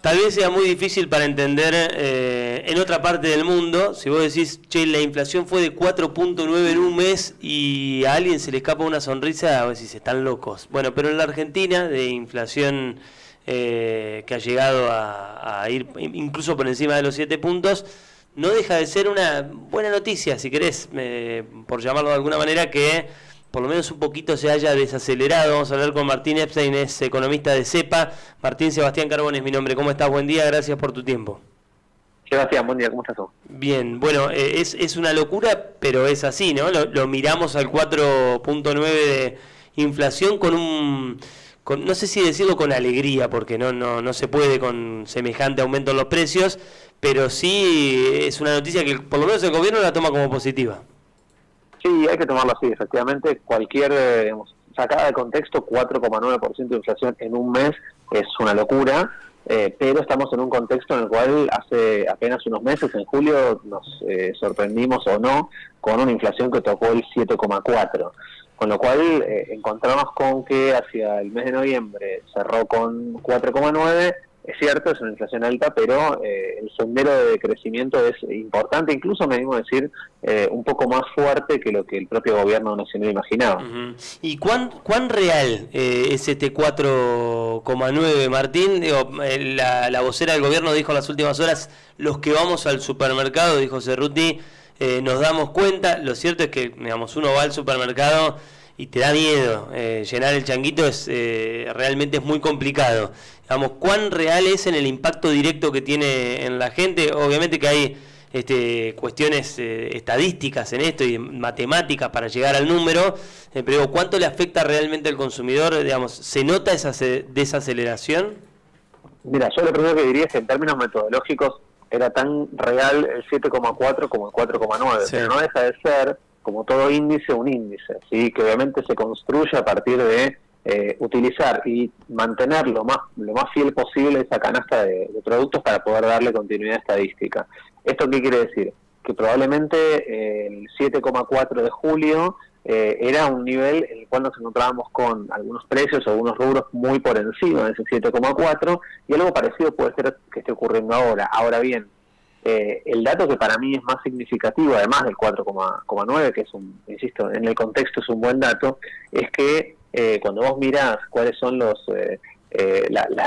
Tal vez sea muy difícil para entender en otra parte del mundo, si vos decís, che, la inflación fue de 4.9 en un mes y a alguien se le escapa una sonrisa, vos decís, están locos. Bueno, pero en la Argentina, de inflación que ha llegado a ir incluso por encima de los 7 puntos, no deja de ser una buena noticia, si querés, por llamarlo de alguna manera, que por lo menos un poquito se haya desacelerado. Vamos a hablar con Martín Epstein, es economista de CEPA. Martín, Sebastián Carbón es mi nombre. ¿Cómo estás? Buen día, gracias por tu tiempo. Sebastián, buen día, ¿cómo estás tú? Bien, bueno, es una locura, pero es así, ¿no? Lo miramos al 4.9 de inflación no sé si decirlo con alegría, porque no se puede con semejante aumento en los precios, pero sí es una noticia que por lo menos el gobierno la toma como positiva. Sí, hay que tomarlo así, efectivamente. Cualquier sacada de contexto, 4,9% de inflación en un mes es una locura, pero estamos en un contexto en el cual hace apenas unos meses, en julio, nos sorprendimos o no con una inflación que tocó el 7,4%. Con lo cual encontramos con que hacia el mes de noviembre cerró con 4,9%. Es cierto, es una inflación alta, pero el sendero de crecimiento es importante, incluso me animo a decir un poco más fuerte que lo que el propio gobierno nacional imaginaba. Uh-huh. ¿Y cuán real es este 4,9, Martín? Digo, la vocera del gobierno dijo en las últimas horas, los que vamos al supermercado, dijo Cerruti, nos damos cuenta. Lo cierto es que, digamos, uno va al supermercado y te da miedo. Llenar el changuito realmente es muy complicado. Digamos, ¿cuán real es en el impacto directo que tiene en la gente? Obviamente que hay cuestiones estadísticas en esto y matemáticas para llegar al número, pero ¿cuánto le afecta realmente al consumidor? Digamos, ¿se nota esa desaceleración? Mira, yo lo primero que diría es que en términos metodológicos era tan real el 7,4 como el 4,9, sí. Pero no deja de ser, como todo índice, un índice, ¿sí? Que obviamente se construye a partir de utilizar y mantener lo más fiel posible esa canasta de productos para poder darle continuidad estadística. ¿Esto qué quiere decir? Que probablemente el 7,4 de julio era un nivel en el cual nos encontrábamos con algunos precios o algunos rubros muy por encima de ese 7,4 y algo parecido puede ser que esté ocurriendo ahora. Ahora bien, el dato que para mí es más significativo, además del 4,9, que es insisto, en el contexto es un buen dato, es que cuando vos mirás cuáles son las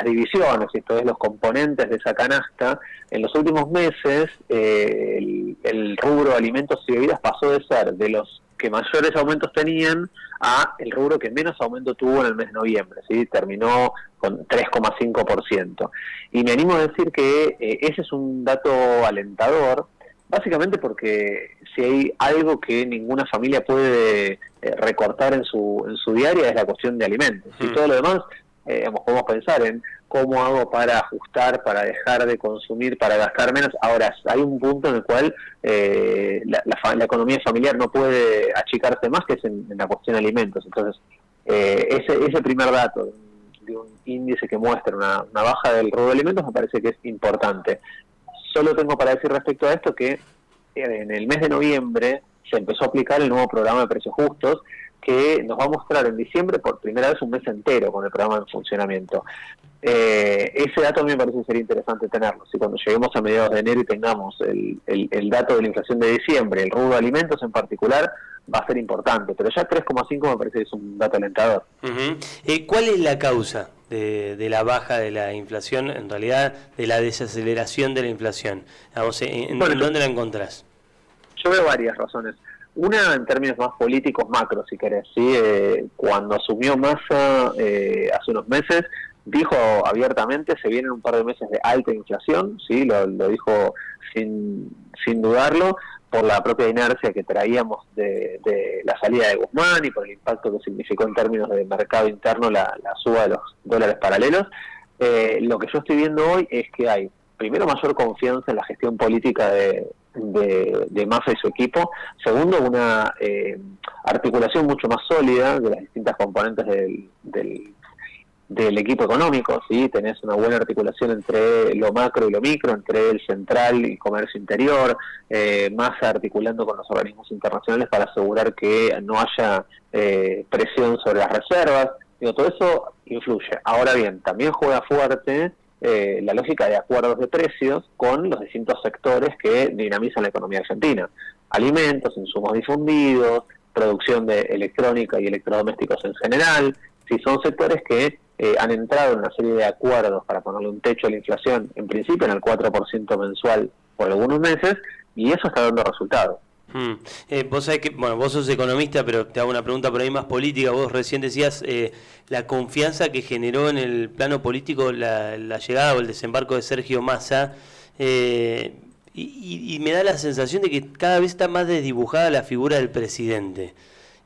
divisiones, esto es, los componentes de esa canasta, en los últimos meses el rubro alimentos y bebidas pasó de ser de los que mayores aumentos tenían a el rubro que menos aumento tuvo en el mes de noviembre, ¿sí? Terminó con 3,5%. Y me animo a decir que ese es un dato alentador, básicamente porque si hay algo que ninguna familia puede recortar en su diaria es la cuestión de alimentos. Y todo lo demás, podemos pensar en cómo hago para ajustar, para dejar de consumir, para gastar menos. Ahora, hay un punto en el cual la economía familiar no puede achicarse más, que es en la cuestión de alimentos. Entonces, ese primer dato de un índice que muestra una baja del rubro de alimentos me parece que es importante. Solo tengo para decir respecto a esto que en el mes de noviembre se empezó a aplicar el nuevo programa de precios justos, que nos va a mostrar en diciembre por primera vez un mes entero con el programa en funcionamiento. Ese dato a mí me parece ser interesante tenerlo. Si cuando lleguemos a mediados de enero y tengamos el dato de la inflación de diciembre, el rubro de alimentos en particular, va a ser importante, pero ya 3,5 me parece que es un dato alentador. Uh-huh. ¿Cuál es la causa de la baja de la inflación, en realidad de la desaceleración de la inflación? Vamos, ¿en dónde la encontrás? Yo veo varias razones. Una, en términos más políticos macro, si querés, ¿sí? Cuando asumió Massa hace unos meses, dijo abiertamente, se vienen un par de meses de alta inflación, ¿sí? Lo dijo sin dudarlo, por la propia inercia que traíamos de la salida de Guzmán y por el impacto que significó en términos de mercado interno la suba de los dólares paralelos. Lo que yo estoy viendo hoy es que hay, primero, mayor confianza en la gestión política de Massa y su equipo. Segundo, una articulación mucho más sólida de las distintas componentes del equipo económico, ¿sí? Tenés una buena articulación entre lo macro y lo micro, entre el central y comercio interior, Massa articulando con los organismos internacionales para asegurar que no haya presión sobre las reservas. Digo, todo eso influye. Ahora bien, también juega fuerte la lógica de acuerdos de precios con los distintos sectores que dinamizan la economía argentina. Alimentos, insumos difundidos, producción de electrónica y electrodomésticos en general. Sí, son sectores que han entrado en una serie de acuerdos para ponerle un techo a la inflación, en principio en el 4% mensual por algunos meses, y eso está dando resultados. Vos sabés que, bueno, vos sos economista, pero te hago una pregunta por ahí más política. Vos recién decías la confianza que generó en el plano político la llegada o el desembarco de Sergio Massa, y me da la sensación de que cada vez está más desdibujada la figura del presidente.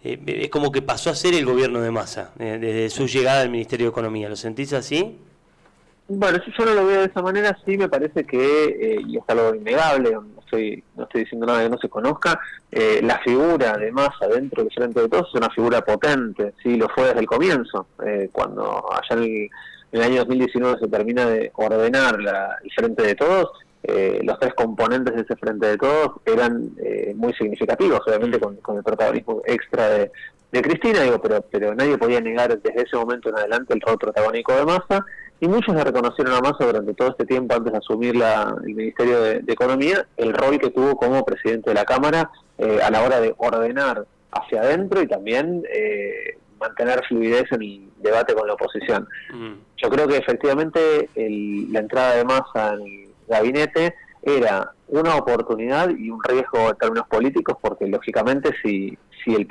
Es como que pasó a ser el gobierno de Massa desde su llegada al Ministerio de Economía. ¿Lo sentís así? Bueno, si yo no lo veo de esa manera, sí me parece que, y es algo innegable, no estoy diciendo nada que no se conozca, la figura de Massa dentro del Frente de Todos es una figura potente, sí, lo fue desde el comienzo, cuando allá en el año 2019 se termina de ordenar el Frente de Todos, los tres componentes de ese Frente de Todos eran muy significativos, obviamente con el protagonismo extra de Cristina, digo, pero nadie podía negar desde ese momento en adelante el rol protagónico de Massa, y muchos le reconocieron a Massa durante todo este tiempo antes de asumir el Ministerio de Economía, el rol que tuvo como presidente de la Cámara a la hora de ordenar hacia adentro y también mantener fluidez en el debate con la oposición. Yo creo que efectivamente la entrada de Massa en el gabinete era una oportunidad y un riesgo en términos políticos, porque lógicamente si el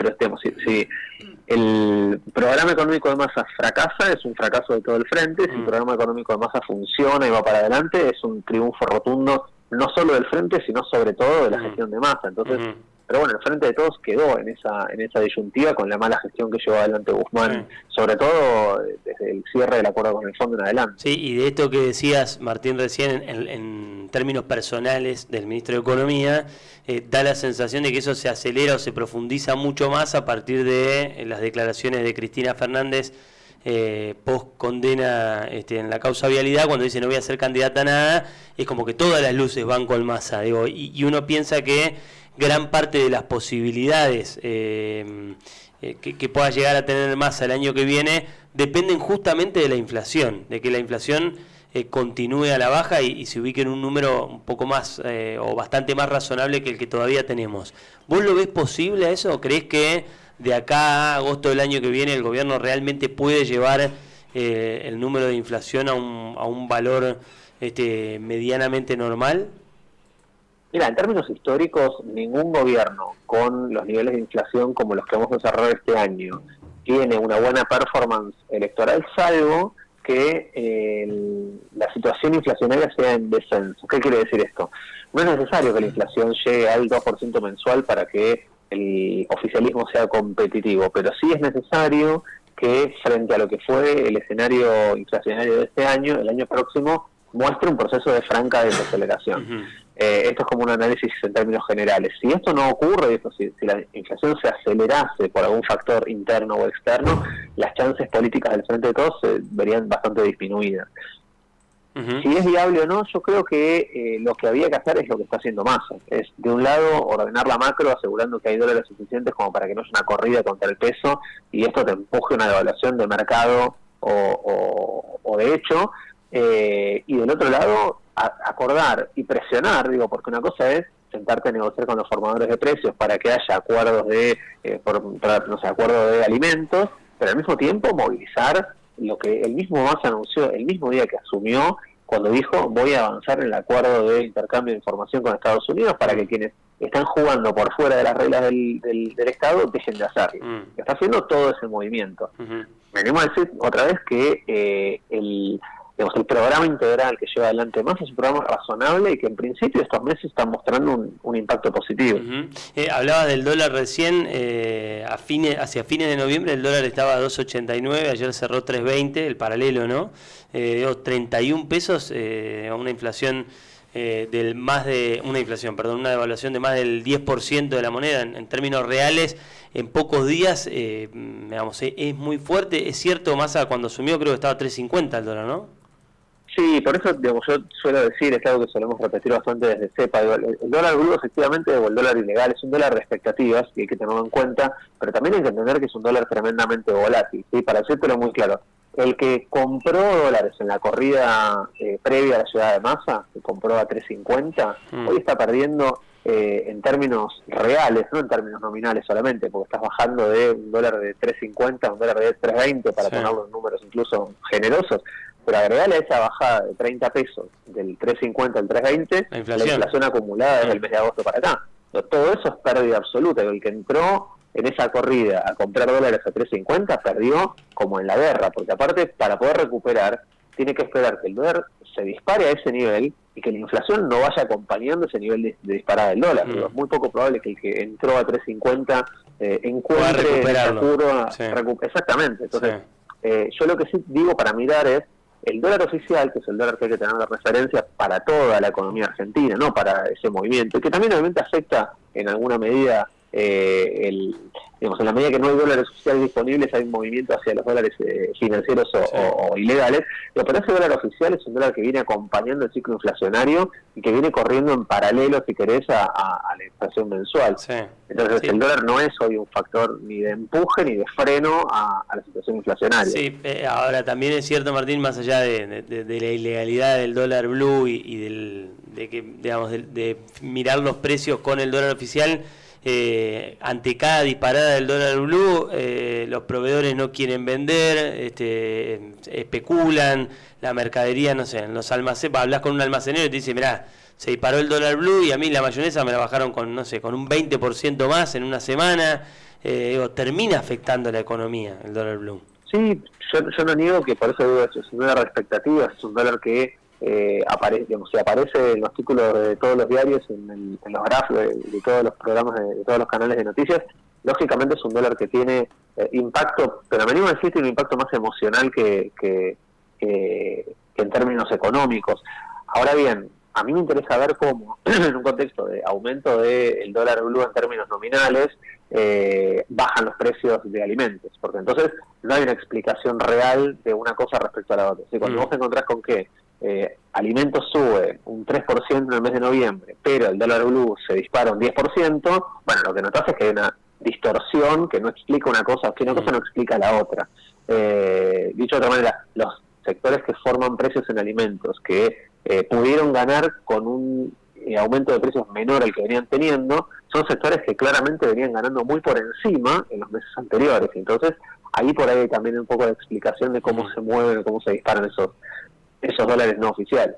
programa económico de Massa fracasa, es un fracaso de todo el frente. Si el programa económico de Massa funciona y va para adelante, es un triunfo rotundo, no solo del frente, sino sobre todo de la gestión de Massa. Entonces, pero bueno, el Frente de Todos quedó en esa disyuntiva con la mala gestión que llevó adelante Guzmán, sobre todo desde el cierre del acuerdo con el fondo en adelante. Sí, y de esto que decías, Martín, recién, en términos personales del ministro de Economía, da la sensación de que eso se acelera o se profundiza mucho más a partir de las declaraciones de Cristina Fernández post condena en la causa vialidad, cuando dice no voy a ser candidata a nada. Es como que todas las luces van con Massa, digo, y uno piensa que gran parte de las posibilidades que pueda llegar a tener Massa el año que viene dependen justamente de la inflación, de que la inflación continúe a la baja y se ubique en un número un poco más o bastante más razonable que el que todavía tenemos. ¿Vos lo ves posible a eso? ¿O creés que de acá a agosto del año que viene el gobierno realmente puede llevar el número de inflación a un valor medianamente normal? Mira, en términos históricos, ningún gobierno con los niveles de inflación como los que hemos desarrollado este año tiene una buena performance electoral, salvo que la situación inflacionaria sea en descenso. ¿Qué quiere decir esto? No es necesario que la inflación llegue al 2% mensual para que el oficialismo sea competitivo, pero sí es necesario que frente a lo que fue el escenario inflacionario de este año, el año próximo muestre un proceso de franca desaceleración. Esto es como un análisis en términos generales. Si esto no ocurre, si la inflación se acelerase por algún factor interno o externo, las chances políticas del Frente de Todos se verían bastante disminuidas. Si es viable o no, yo creo que lo que había que hacer es lo que está haciendo Massa. Es, de un lado, ordenar la macro, asegurando que hay dólares suficientes como para que no haya una corrida contra el peso, y esto te empuje una devaluación de mercado o de hecho, y del otro lado, acordar y presionar, digo, porque una cosa es sentarte a negociar con los formadores de precios para que haya acuerdos acuerdos de alimentos, pero al mismo tiempo movilizar lo que el mismo Massa anunció el mismo día que asumió, cuando dijo voy a avanzar en el acuerdo de intercambio de información con Estados Unidos para que quienes están jugando por fuera de las reglas del Estado dejen de hacerlo. Está haciendo todo ese movimiento. Me animo a decir otra vez que el programa integral que lleva adelante Massa es un programa razonable y que en principio estos meses están mostrando un impacto positivo. Hablabas del dólar recién, hacia fines de noviembre el dólar estaba a 2.89, ayer cerró 3.20, el paralelo, ¿no? 31 pesos, una inflación una devaluación de más del 10% de la moneda en términos reales. En pocos días, es muy fuerte. Es cierto, Massa cuando asumió creo que estaba a 3.50 el dólar, ¿no? Sí, por eso yo suelo decir, es algo que solemos repetir bastante desde CEPA, el dólar blue efectivamente, o el dólar ilegal, es un dólar de expectativas y hay que tenerlo en cuenta, pero también hay que entender que es un dólar tremendamente volátil, ¿sí? Para hacértelo muy claro, El que compró dólares en la corrida previa a la llegada de Massa, que compró a 3.50, hoy está perdiendo en términos reales, no en términos nominales solamente, porque estás bajando de un dólar de 3.50 a un dólar de 3.20 para ponerlo en números incluso generosos, pero agregarle a esa bajada de 30 pesos del 3.50 al 3.20, la inflación acumulada desde el mes de agosto para acá. Todo eso es pérdida absoluta. El que entró en esa corrida a comprar dólares a 3.50 perdió como en la guerra, porque aparte para poder recuperar tiene que esperar que el dólar se dispare a ese nivel y que la inflación no vaya acompañando ese nivel de disparada del dólar. Es muy poco probable que el que entró a 3.50 encuentre esa curva. Exactamente. Entonces, yo lo que sí digo para mirar es el dólar oficial, que es el dólar que hay que tener de referencia para toda la economía argentina, no para ese movimiento, y que también obviamente afecta en alguna medida digamos, en la medida que no hay dólares oficiales disponibles, hay un movimiento hacia los dólares financieros o ilegales, pero ese dólar oficial es un dólar que viene acompañando el ciclo inflacionario y que viene corriendo en paralelo, si querés, a la inflación mensual. Entonces el dólar no es hoy un factor ni de empuje ni de freno a la situación inflacionaria. Sí, ahora también es cierto, Martín, más allá de la ilegalidad del dólar blue y de mirar los precios con el dólar oficial, ante cada disparada del dólar blue, los proveedores no quieren vender, especulan, la mercadería, no sé, en los almacenes, hablas con un almacenero y te dice, mirá, se disparó el dólar blue y a mí la mayonesa me la bajaron con, no sé, con un 20% más en una semana. Termina afectando la economía el dólar blue. Sí, yo no niego que por eso digo, es un dólar de expectativas, es un dólar que aparece en los títulos de todos los diarios, en los graphs de todos los programas, de todos los canales de noticias. Lógicamente es un dólar que tiene impacto, pero me animo a decir, tiene un impacto más emocional que en términos económicos. Ahora bien, a mí me interesa ver cómo, en un contexto de aumento del dólar blue en términos nominales, bajan los precios de alimentos, porque entonces no hay una explicación real de una cosa respecto a la otra. Si cuando vos te encontrás con que alimentos sube un 3% en el mes de noviembre, pero el dólar blue se dispara un 10%, bueno, lo que notás es que hay una distorsión que no explica una cosa, que una cosa no explica la otra. Dicho de otra manera, los sectores que forman precios en alimentos, que pudieron ganar con un aumento de precios menor al que venían teniendo, son sectores que claramente venían ganando muy por encima en los meses anteriores. Entonces, ahí por ahí hay también un poco de explicación de cómo se mueven, cómo se disparan esos dólares no oficiales.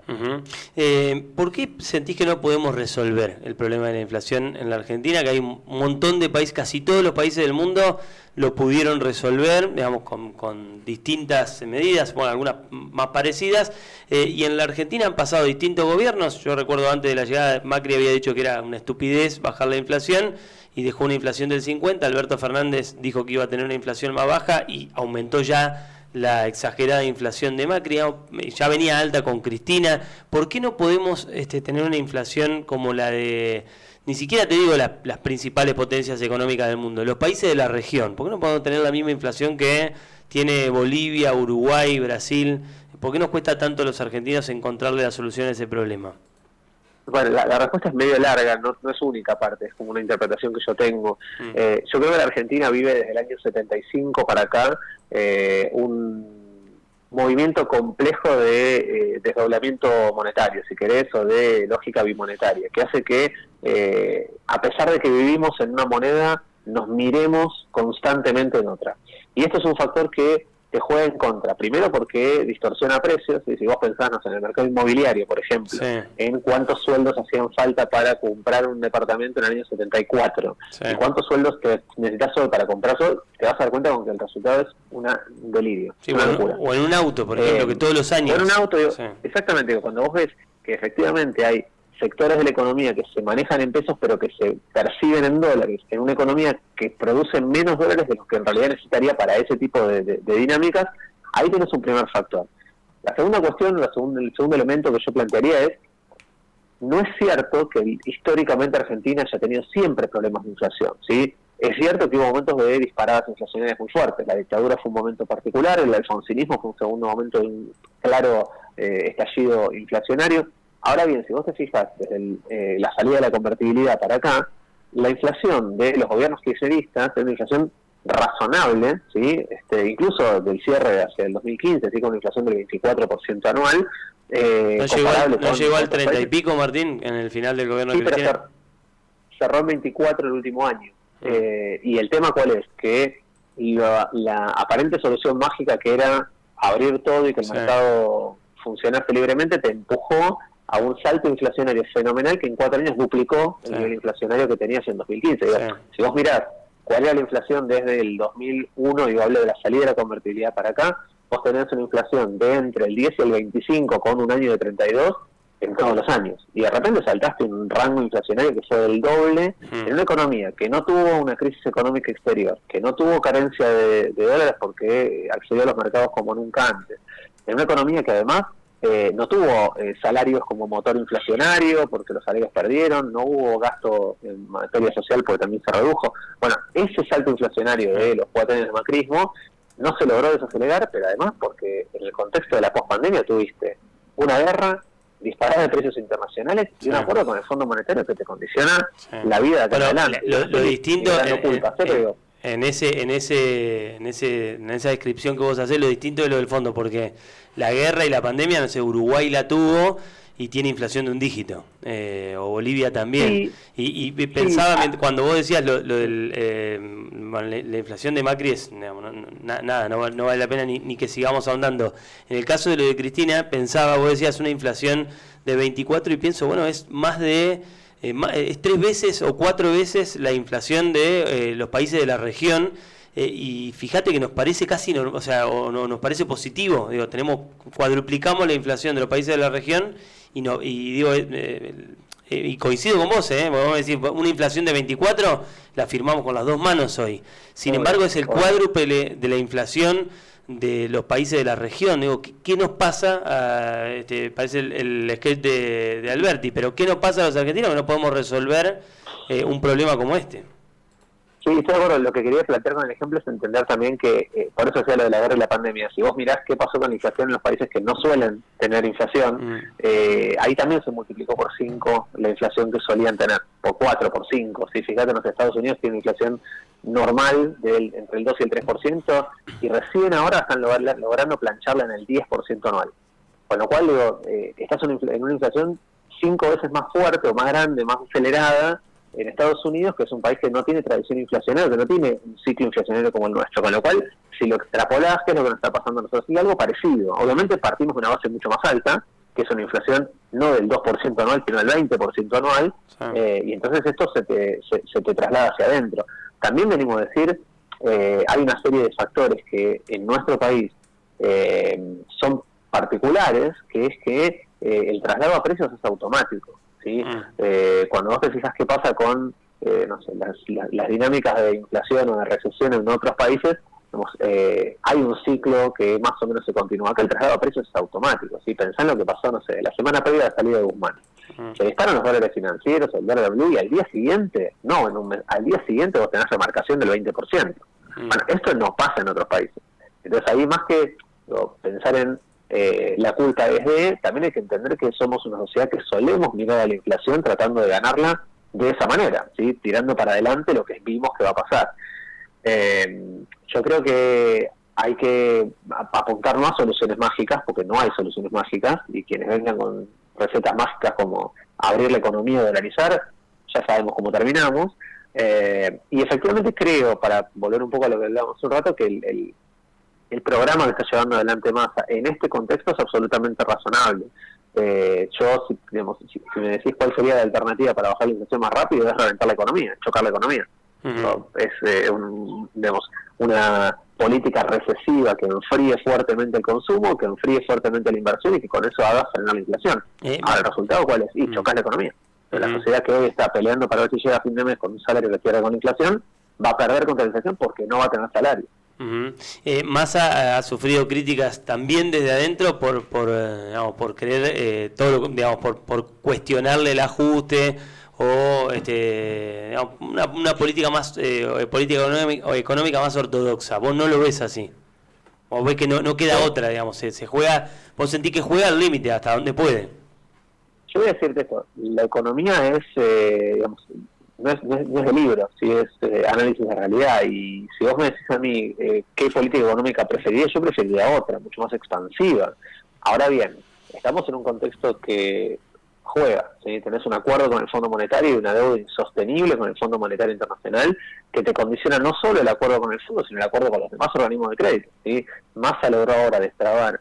¿Por qué sentís que no podemos resolver el problema de la inflación en la Argentina? Que hay un montón de países, casi todos los países del mundo lo pudieron resolver, digamos, con distintas medidas, bueno, algunas más parecidas, y en la Argentina han pasado distintos gobiernos. Yo recuerdo antes de la llegada, Macri había dicho que era una estupidez bajar la inflación, y dejó una inflación del 50%, Alberto Fernández dijo que iba a tener una inflación más baja, y aumentó ya la exagerada inflación de Macri, ya venía alta con Cristina. ¿Por qué no podemos tener una inflación como la de, ni siquiera te digo las principales potencias económicas del mundo, los países de la región? ¿Por qué no podemos tener la misma inflación que tiene Bolivia, Uruguay, Brasil? ¿Por qué nos cuesta tanto a los argentinos encontrarle la solución a ese problema? Bueno, la respuesta es medio larga, no es única parte, es como una interpretación que yo tengo. Yo creo que la Argentina vive desde el año 75 para acá un movimiento complejo de desdoblamiento monetario, si querés, o de lógica bimonetaria, que hace que, a pesar de que vivimos en una moneda, nos miremos constantemente en otra. Y esto es un factor que te juega en contra. Primero porque distorsiona precios, y si vos pensás en el mercado inmobiliario, por ejemplo, en cuántos sueldos hacían falta para comprar un departamento en el año 74, y cuántos sueldos que necesitas hoy para comprar eso, te vas a dar cuenta con que el resultado es un delirio, una locura. O en un auto, por ejemplo, que todos los años... O en un auto, exactamente, cuando vos ves que efectivamente hay sectores de la economía que se manejan en pesos pero que se perciben en dólares, en una economía que produce menos dólares de los que en realidad necesitaría para ese tipo de dinámicas, ahí tienes un primer factor. La segunda cuestión, el segundo elemento que yo plantearía es, no es cierto que históricamente Argentina haya tenido siempre problemas de inflación, ¿sí? Es cierto que hubo momentos de disparadas inflacionarias muy fuertes. La dictadura fue un momento particular, el alfonsinismo fue un segundo momento de un claro estallido inflacionario. Ahora bien, si vos te fijas desde la salida de la convertibilidad para acá, la inflación de los gobiernos kirchneristas es una inflación razonable, ¿sí? Incluso del cierre hacia el 2015, ¿sí? Con una inflación del 24% anual. ¿No llegó al 30 y pico, Martín, en el final del gobierno de Cristina? Pero cerró en 24 el último año. Y el tema ¿cuál es? Que la aparente solución mágica que era abrir todo y que el mercado funcionase libremente te empujó a un salto inflacionario fenomenal que en 4 años duplicó el nivel inflacionario que tenías en 2015. Si vos mirás cuál era la inflación desde el 2001, y yo hablo de la salida de la convertibilidad para acá, vos tenés una inflación de entre el 10 y el 25 con un año de 32 en todos los años. Y de repente saltaste un rango inflacionario que fue del doble en una economía que no tuvo una crisis económica exterior, que no tuvo carencia de dólares porque accedió a los mercados como nunca antes. En una economía que además no tuvo salarios como motor inflacionario porque los salarios perdieron, no hubo gasto en materia social porque también se redujo. Bueno, ese salto inflacionario de los 4 años de macrismo no se logró desacelerar, pero además porque en el contexto de la pospandemia tuviste una guerra, disparada de precios internacionales y un acuerdo con el Fondo Monetario que te condiciona la vida de acá adelante. Lo distinto en esa descripción que vos hacés, lo distinto de lo del fondo, porque la guerra y la pandemia, no sé, Uruguay la tuvo y tiene inflación de un dígito, o Bolivia también. Y pensaba, cuando vos decías lo del la inflación de Macri es no vale la pena ni que sigamos ahondando. En el caso de lo de Cristina, pensaba, vos decías una inflación de 24 y pienso, bueno, es más de es 3 veces o 4 veces la inflación de los países de la región. Y fíjate que nos parece casi, nos parece positivo. Digo, cuadruplicamos la inflación de los países de la región y coincido con vos, vamos a decir, una inflación de 24 la firmamos con las 2 manos hoy. Sin embargo, es el cuádruple de la inflación de los países de la región. Digo, ¿qué nos pasa? Parece el sketch de Alberti, pero ¿qué nos pasa a los argentinos que no podemos resolver un problema como este? Sí, estoy de acuerdo. Lo que quería plantear con el ejemplo es entender también que, por eso decía lo de la guerra y la pandemia, si vos mirás qué pasó con la inflación en los países que no suelen tener inflación, ahí también se multiplicó por 5 la inflación que solían tener, por 4, por 5. ¿Sí? Fíjate, en los Estados Unidos tienen inflación normal entre el 2 y el 3%, y recién ahora están logrando plancharla en el 10% anual. Con lo cual, digo, estás en una inflación 5 veces más fuerte o más grande, más acelerada, en Estados Unidos, que es un país que no tiene tradición inflacionaria, que no tiene un ciclo inflacionario como el nuestro, con lo cual, si lo extrapolás, ¿qué es lo que nos está pasando a nosotros? Y algo parecido. Obviamente partimos de una base mucho más alta, que es una inflación no del 2% anual, sino del 20% anual, y entonces esto se te traslada hacia adentro. También venimos a decir, hay una serie de factores que en nuestro país son particulares, que es que el traslado a precios es automático. ¿Sí? Cuando vos te fijas qué pasa con las dinámicas de inflación o de recesión en otros países, hay un ciclo que más o menos se continúa. Acá el traslado a precios es automático. ¿Sí? Pensá en lo que pasó, no sé, la semana previa de la salida de Guzmán. Se disparan los dólares financieros, el dólar blue, y al día siguiente, al día siguiente vos tenés remarcación del 20%. Bueno, esto no pasa en otros países. Entonces ahí más que pensar en la culpa es también hay que entender que somos una sociedad que solemos mirar a la inflación tratando de ganarla de esa manera, ¿sí? Tirando para adelante lo que vimos que va a pasar. Yo creo que hay que apuntar no a soluciones mágicas, porque no hay soluciones mágicas, y quienes vengan con recetas mágicas como abrir la economía o dolarizar, ya sabemos cómo terminamos. Y efectivamente creo, para volver un poco a lo que hablábamos hace un rato, que el programa que está llevando adelante Massa en este contexto es absolutamente razonable. Yo, si me decís cuál sería la alternativa para bajar la inflación más rápido, es reventar la economía, chocar la economía. Es una política recesiva que enfríe fuertemente el consumo, que enfríe fuertemente la inversión y que con eso haga frenar la inflación. Ahora, ¿el resultado cuál es? Chocar la economía. La sociedad que hoy está peleando para ver si llega a fin de mes con un salario que quiera con la inflación, va a perder contra la inflación porque no va a tener salario. Massa ha sufrido críticas también desde adentro por querer por cuestionarle el ajuste o una política más política económica más ortodoxa. Vos no lo ves así, vos ves que no queda otra, se juega, vos sentís que juega al límite hasta donde puede. Yo voy a decirte esto, la economía es no es de libro, sí es análisis de realidad. Y si vos me decís a mí qué política económica preferiría, yo preferiría otra, mucho más expansiva. Ahora bien, estamos en un contexto que juega, ¿sí? Tenés un acuerdo con el Fondo Monetario y una deuda insostenible con el Fondo Monetario Internacional que te condiciona no solo el acuerdo con el fondo, sino el acuerdo con los demás organismos de crédito, ¿sí? Massa logró ahora destrabar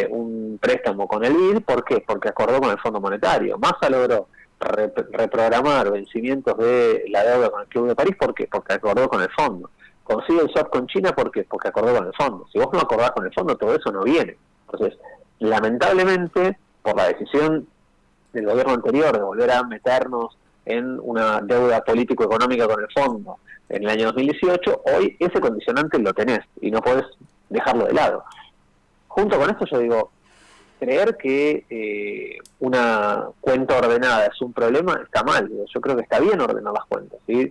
un préstamo con el BID. ¿Por qué? Porque acordó con el Fondo Monetario. Massa logró reprogramar vencimientos de la deuda con el Club de París. ¿Por qué? Porque acordó con el fondo. Consigue el swap con China. ¿Por qué? Porque acordó con el fondo. Si vos no acordás con el fondo, todo eso no viene. Entonces, lamentablemente, por la decisión del gobierno anterior de volver a meternos en una deuda político-económica con el fondo en el año 2018, hoy ese condicionante lo tenés y no podés dejarlo de lado. Junto con esto yo digo, creer que una cuenta ordenada es un problema está mal. Yo creo que está bien ordenar las cuentas, ¿sí?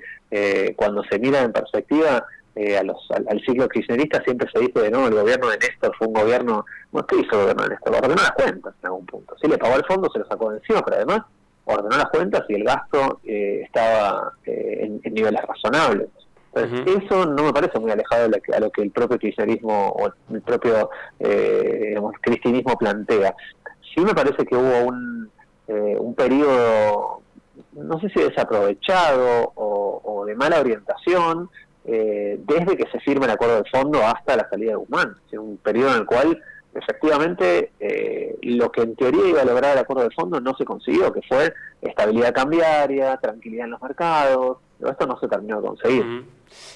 Cuando se mira en perspectiva al ciclo kirchnerista siempre se dice de no, el gobierno de Néstor fue un gobierno, no, ¿qué hizo el gobierno de Néstor? Ordenó las cuentas en algún punto, sí, le pagó el fondo, se lo sacó de encima, pero además ordenó las cuentas y el gasto estaba en niveles razonables. Entonces, eso no me parece muy alejado a lo que el propio kirchnerismo o el propio cristinismo plantea. Sí me parece que hubo un periodo, no sé si desaprovechado o de mala orientación, desde que se firma el acuerdo del fondo hasta la salida de Guzmán. Es un periodo en el cual efectivamente lo que en teoría iba a lograr el acuerdo del fondo no se consiguió, que fue estabilidad cambiaria, tranquilidad en los mercados, pero esto no se terminó de conseguir.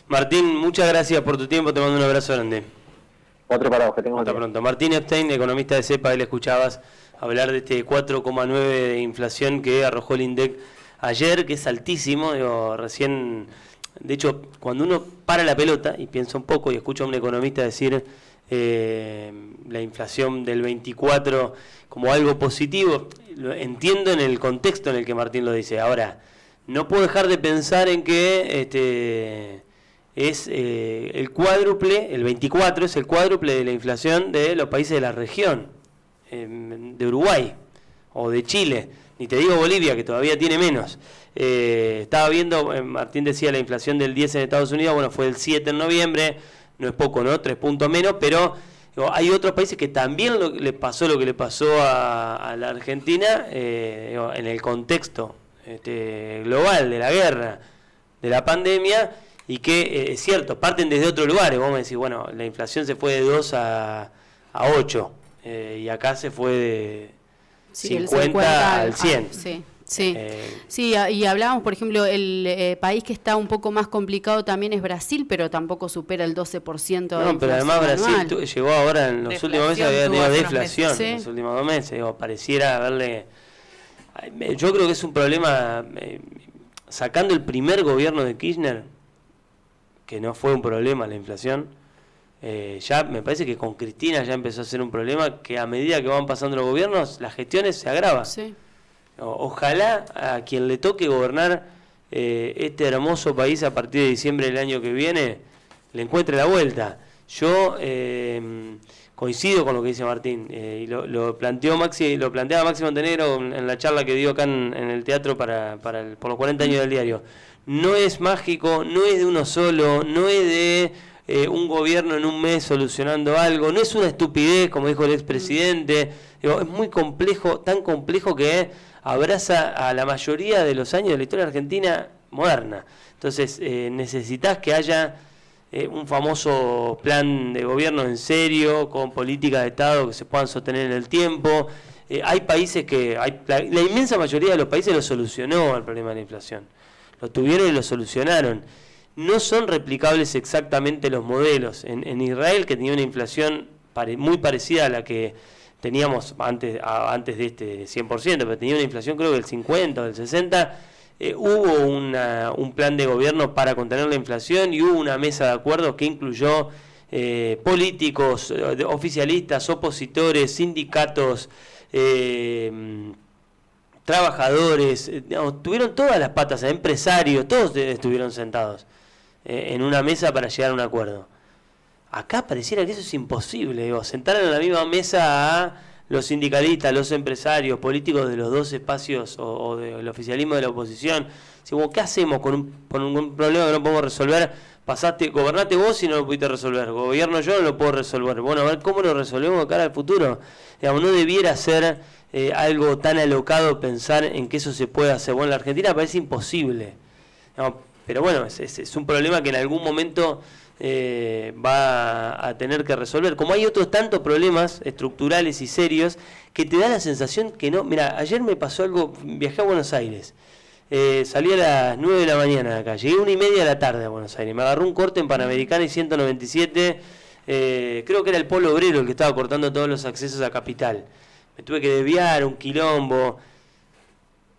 Martín, muchas gracias por tu tiempo, te mando un abrazo grande. Otro para vos, que tengo. Hasta pronto. Martín Epstein, economista de CEPA, le escuchabas hablar de este 4,9 de inflación que arrojó el INDEC ayer, que es altísimo, recién. De hecho, cuando uno para la pelota y piensa un poco y escucha a un economista decir la inflación del 24 como algo positivo, lo entiendo en el contexto en el que Martín lo dice. Ahora, no puedo dejar de pensar en que es el cuádruple, el 24 es el cuádruple de la inflación de los países de la región, de Uruguay o de Chile, ni te digo Bolivia, que todavía tiene menos. Estaba viendo, Martín decía la inflación del 10 en Estados Unidos, bueno, fue el 7 en noviembre, no es poco, ¿no? 3 puntos menos, pero hay otros países que también le pasó lo que le pasó a la Argentina en el contexto global de la guerra, de la pandemia, y que es cierto, parten desde otros lugares. Vos me decís, bueno, la inflación se fue de 2 a 8, y acá se fue de 50 al 100. Sí. Sí, y hablábamos, por ejemplo, el país que está un poco más complicado también es Brasil, pero tampoco supera el 12% de No, pero además Brasil anual. llegó ahora, en los últimos meses había tenido deflación, sí. en los últimos 2 meses, pareciera haberle... Yo creo que es un problema, sacando el primer gobierno de Kirchner, que no fue un problema la inflación, ya me parece que con Cristina ya empezó a ser un problema que a medida que van pasando los gobiernos, las gestiones se agravan. Sí. Ojalá a quien le toque gobernar este hermoso país a partir de diciembre del año que viene le encuentre la vuelta. Yo coincido con lo que dice Martín, y lo planteaba Maxi Montenegro en la charla que dio acá en el teatro por los 40 años del diario. No es mágico, no es de uno solo, no es de un gobierno en un mes solucionando algo, no es una estupidez como dijo el expresidente. Es muy complejo, tan complejo que abraza a la mayoría de los años de la historia argentina moderna. Entonces necesitas que haya un famoso plan de gobierno en serio, con políticas de Estado que se puedan sostener en el tiempo. Hay países que, la inmensa mayoría de los países lo solucionó el problema de la inflación. Lo tuvieron y lo solucionaron. No son replicables exactamente los modelos. En Israel, que tenía una inflación muy parecida a la que teníamos antes de este 100%, pero tenía una inflación creo que del 50 o del 60, hubo un plan de gobierno para contener la inflación y hubo una mesa de acuerdos que incluyó políticos, oficialistas, opositores, sindicatos, trabajadores, tuvieron todas las patas, empresarios, todos estuvieron sentados en una mesa para llegar a un acuerdo. Acá pareciera que eso es imposible, sentar en la misma mesa los sindicalistas, los empresarios, políticos de los dos espacios o del oficialismo de la oposición. Decimos, ¿qué hacemos con un problema que no podemos resolver? Gobernaste vos y no lo pudiste resolver. Gobierno yo, no lo puedo resolver. Bueno, a ver cómo lo resolvemos de cara al futuro. Digamos, no debiera ser algo tan alocado pensar en que eso se puede hacer. Bueno, en la Argentina parece imposible. Digamos, pero bueno, es un problema que en algún momento va a tener que resolver. Como hay otros tantos problemas estructurales y serios que te da la sensación que no. Mira, ayer me pasó algo, viajé a Buenos Aires. Salí a las 9 de la mañana de acá, llegué 1:30 de la tarde a Buenos Aires, me agarró un corte en Panamericana y 197, creo que era el Polo Obrero el que estaba cortando todos los accesos a Capital. Me tuve que desviar, un quilombo,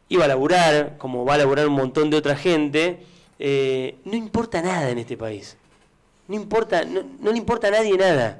iba a laburar, como va a laburar un montón de otra gente. No importa nada en este país, no le importa a nadie nada.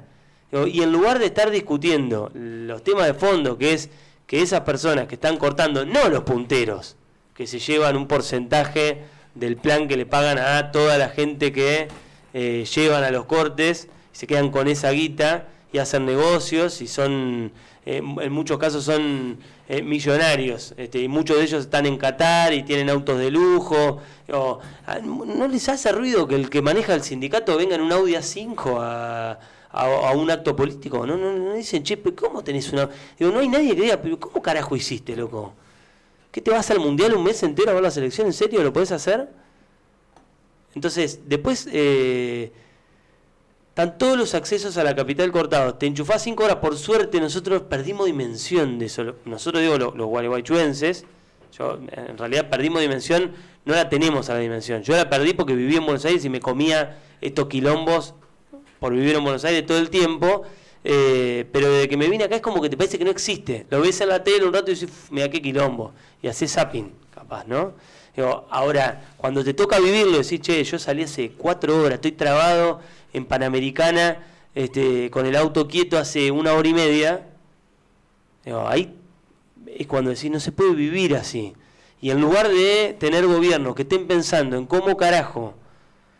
Y en lugar de estar discutiendo los temas de fondo, que es que esas personas que están cortando, no los punteros, que se llevan un porcentaje del plan que le pagan a toda la gente que llevan a los cortes, y se quedan con esa guita y hacen negocios y son, en muchos casos son millonarios, y muchos de ellos están en Qatar y tienen autos de lujo. ¿No les hace ruido que el que maneja el sindicato venga en un Audi A5 a un acto político? No dicen, che, ¿cómo tenés una...? Digo, no hay nadie que diga, pero ¿cómo carajo hiciste, loco? ¿Qué te vas al Mundial un mes entero a ver la selección? ¿En serio lo podés hacer? Entonces, después están todos los accesos a la capital cortados. Te enchufás 5 horas, por suerte nosotros perdimos dimensión de eso. Nosotros, digo, los gualeguaychuenses, yo en realidad perdimos dimensión, no la tenemos a la dimensión. Yo la perdí porque vivía en Buenos Aires y me comía estos quilombos por vivir en Buenos Aires todo el tiempo. Pero desde que me vine acá es como que te parece que no existe. Lo ves en la tele un rato y dices, mira qué quilombo. Y haces zapping, capaz, ¿no? Digo, ahora, cuando te toca vivirlo, decís, che, yo salí hace 4 horas, estoy trabado en Panamericana, con el auto quieto hace 1 hora y media. Digo, ahí es cuando decís, no se puede vivir así. Y en lugar de tener gobiernos que estén pensando en cómo carajo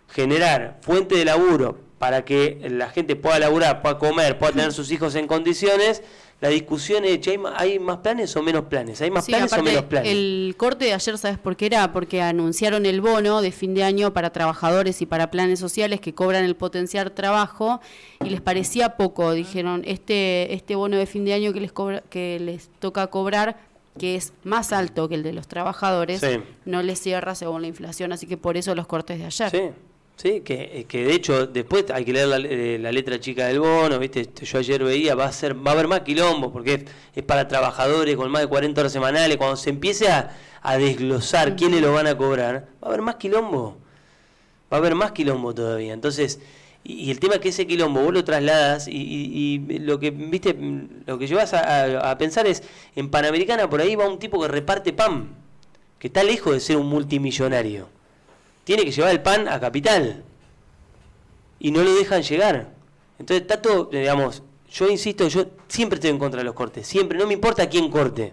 generar fuente de laburo para que la gente pueda laburar, pueda comer, pueda tener sus hijos en condiciones, la discusión es, ¿hay más planes o menos planes? ¿Hay más planes o menos planes? El corte de ayer, ¿sabes por qué era? Porque anunciaron el bono de fin de año para trabajadores y para planes sociales que cobran el potenciar trabajo y les parecía poco. Dijeron, este bono de fin de año que les toca cobrar, que es más alto que el de los trabajadores, sí, no les cierra según la inflación, así que por eso los cortes de ayer. Sí. Sí, que de hecho después hay que leer la letra chica del bono, ¿viste? Yo ayer veía, va a haber más quilombo, porque es para trabajadores con más de 40 horas semanales. Cuando se empiece a desglosar quiénes lo van a cobrar, va a haber más quilombo. Va a haber más quilombo todavía. Entonces, y el tema es que ese quilombo vos lo trasladas y lo que, ¿viste? Lo que llevas a pensar es, en Panamericana por ahí va un tipo que reparte pan, que está lejos de ser un multimillonario. Tiene que llevar el pan a Capital y no lo dejan llegar. Entonces está todo, digamos, yo insisto, yo siempre estoy en contra de los cortes, siempre, no me importa quién corte,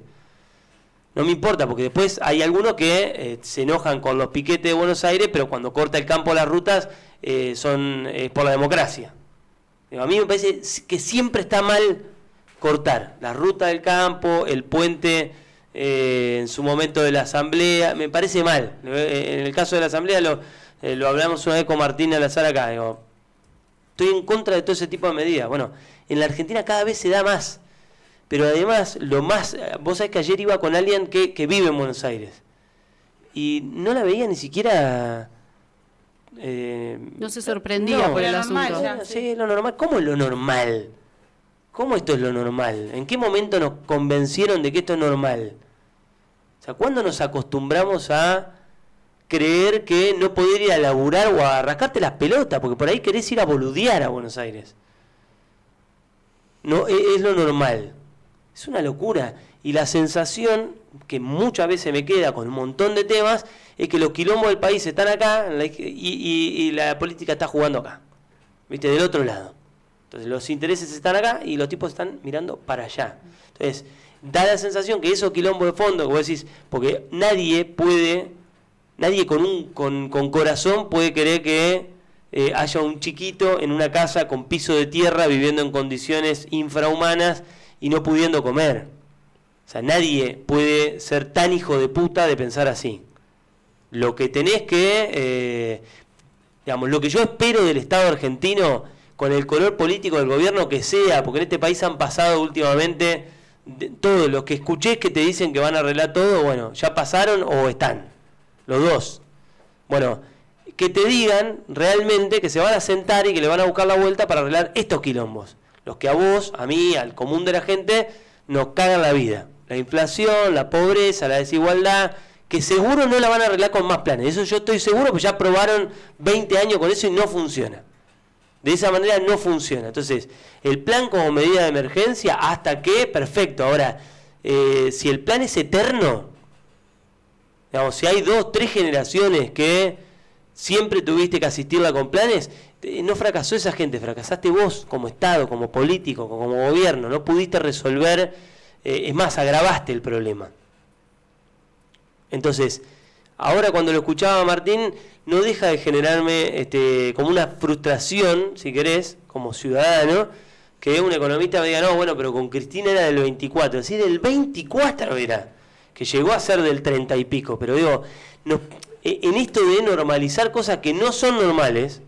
no me importa, porque después hay algunos que se enojan con los piquetes de Buenos Aires, pero cuando corta el campo las rutas son por la democracia. A mí me parece que siempre está mal cortar la ruta del campo, el puente. En su momento de la asamblea, me parece mal. En el caso de la asamblea lo hablamos una vez con Martín Alazar acá. Digo, estoy en contra de todo ese tipo de medidas. Bueno, en la Argentina cada vez se da más, pero además vos sabés que ayer iba con alguien que vive en Buenos Aires y no la veía ni siquiera. No se sorprendía por el asunto. Sí, lo normal. ¿Cómo es lo normal? ¿Cómo esto es lo normal? ¿En qué momento nos convencieron de que esto es normal? O sea, ¿cuándo nos acostumbramos a creer que no poder ir a laburar o a rascarte las pelotas? Porque por ahí querés ir a boludear a Buenos Aires. No, es lo normal. Es una locura. Y la sensación que muchas veces me queda con un montón de temas es que los quilombos del país están acá y la política está jugando acá. ¿Viste? Del otro lado. Entonces los intereses están acá y los tipos están mirando para allá. Entonces da la sensación que esos quilombos de fondo, que vos decís, porque nadie con corazón puede querer que haya un chiquito en una casa con piso de tierra viviendo en condiciones infrahumanas y no pudiendo comer. O sea, nadie puede ser tan hijo de puta de pensar así. Lo que tenés que, digamos, lo que yo espero del Estado argentino, con el color político del gobierno que sea, porque en este país han pasado últimamente, todos los que escuché que te dicen que van a arreglar todo, bueno, ya pasaron o están, los dos. Bueno, que te digan realmente que se van a sentar y que le van a buscar la vuelta para arreglar estos quilombos. Los que a vos, a mí, al común de la gente, nos cagan la vida. La inflación, la pobreza, la desigualdad, que seguro no la van a arreglar con más planes. Eso yo estoy seguro, porque ya probaron 20 años con eso y no funciona. De esa manera no funciona. Entonces, el plan como medida de emergencia, hasta que, perfecto. Ahora, si el plan es eterno, digamos, si hay 2, 3 generaciones que siempre tuviste que asistirla con planes, no fracasó esa gente, fracasaste vos como Estado, como político, como gobierno, no pudiste resolver, es más, agravaste el problema. Entonces, ahora cuando lo escuchaba Martín, no deja de generarme como una frustración, si querés, como ciudadano, que un economista me diga, no, bueno, pero con Cristina era del 24, sí, del 24 era, que llegó a ser del 30 y pico, pero digo, no, en esto de normalizar cosas que no son normales,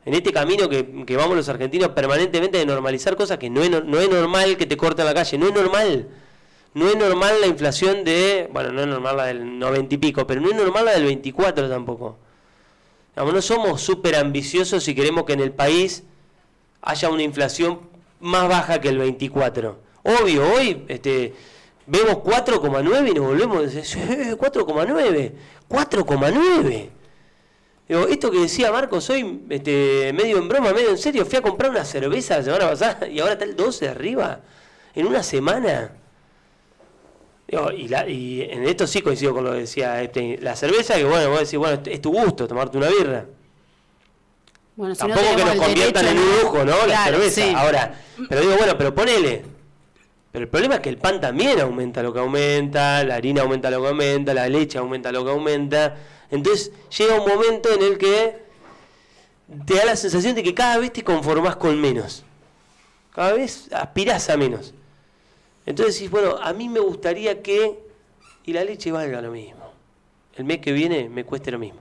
en este camino que vamos los argentinos permanentemente de normalizar cosas que no es normal que te corten la calle, no es normal. No es normal la inflación de, bueno, no es normal la del 90 y pico, pero no es normal la del 24 tampoco. Digamos, no somos súper ambiciosos si queremos que en el país haya una inflación más baja que el 24. Obvio, hoy vemos 4,9 y nos volvemos a decir, 4,9, 4,9. Digo, esto que decía Marcos hoy, medio en broma, medio en serio, fui a comprar una cerveza la semana pasada y ahora está el 12 arriba, en una semana. Digo, y en esto sí coincido con lo que decía la cerveza, que bueno, vos decís, bueno, es tu gusto tomarte una birra. Bueno, si tampoco no que nos conviertan en un lujo, ¿no? Claro, la cerveza. Sí. Ahora, pero digo, bueno, pero ponele. Pero el problema es que el pan también aumenta lo que aumenta, la harina aumenta lo que aumenta, la leche aumenta lo que aumenta. Entonces llega un momento en el que te da la sensación de que cada vez te conformás con menos. Cada vez aspirás a menos. Entonces decís, bueno, a mí me gustaría que, y la leche valga lo mismo. El mes que viene me cueste lo mismo.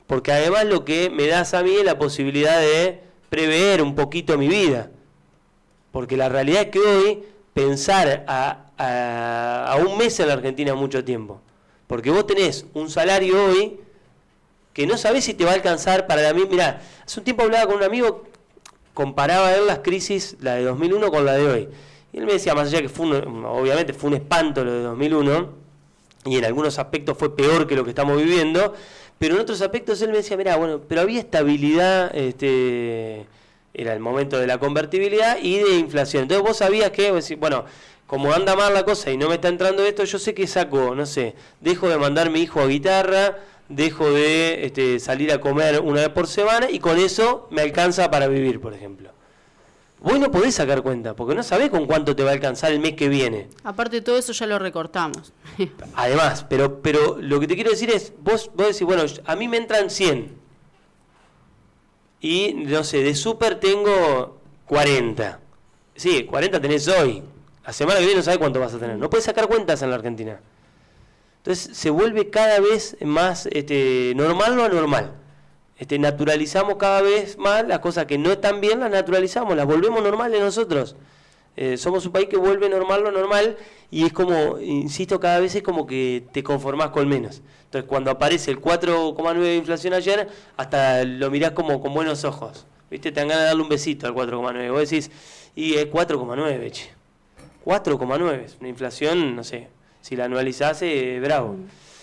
Porque además lo que me das a mí es la posibilidad de prever un poquito mi vida. Porque la realidad es que hoy pensar a un mes en la Argentina es mucho tiempo. Porque vos tenés un salario hoy que no sabés si te va a alcanzar para la misma. Mirá, hace un tiempo hablaba con un amigo, comparaba él las crisis, la de 2001 con la de hoy. Y él me decía, más allá que obviamente fue un espanto lo de 2001, y en algunos aspectos fue peor que lo que estamos viviendo, pero en otros aspectos él me decía, mirá, bueno, pero había estabilidad, era el momento de la convertibilidad y de inflación. Entonces vos sabías que, bueno, como anda mal la cosa y no me está entrando esto, yo sé que saco, no sé, dejo de mandar a mi hijo a guitarra, dejo de salir a comer una vez por semana y con eso me alcanza para vivir, por ejemplo. Vos no podés sacar cuenta, porque no sabés con cuánto te va a alcanzar el mes que viene. Aparte de todo eso ya lo recortamos. Además, pero lo que te quiero decir es, vos decís, bueno, a mí me entran 100. Y, no sé, de súper tengo 40. Sí, 40 tenés hoy. La semana que viene no sabés cuánto vas a tener. No podés sacar cuentas en la Argentina. Entonces se vuelve cada vez más normal lo anormal. Naturalizamos cada vez más las cosas que no están bien, las naturalizamos, las volvemos normales nosotros. Somos un país que vuelve normal lo normal y es como, insisto, cada vez es como que te conformás con menos. Entonces cuando aparece el 4,9 de inflación ayer, hasta lo mirás como con buenos ojos. ¿Viste? Te dan ganas de darle un besito al 4,9. Vos decís, y es 4,9, che. 4,9, es una inflación, no sé, si la anualizás, bravo.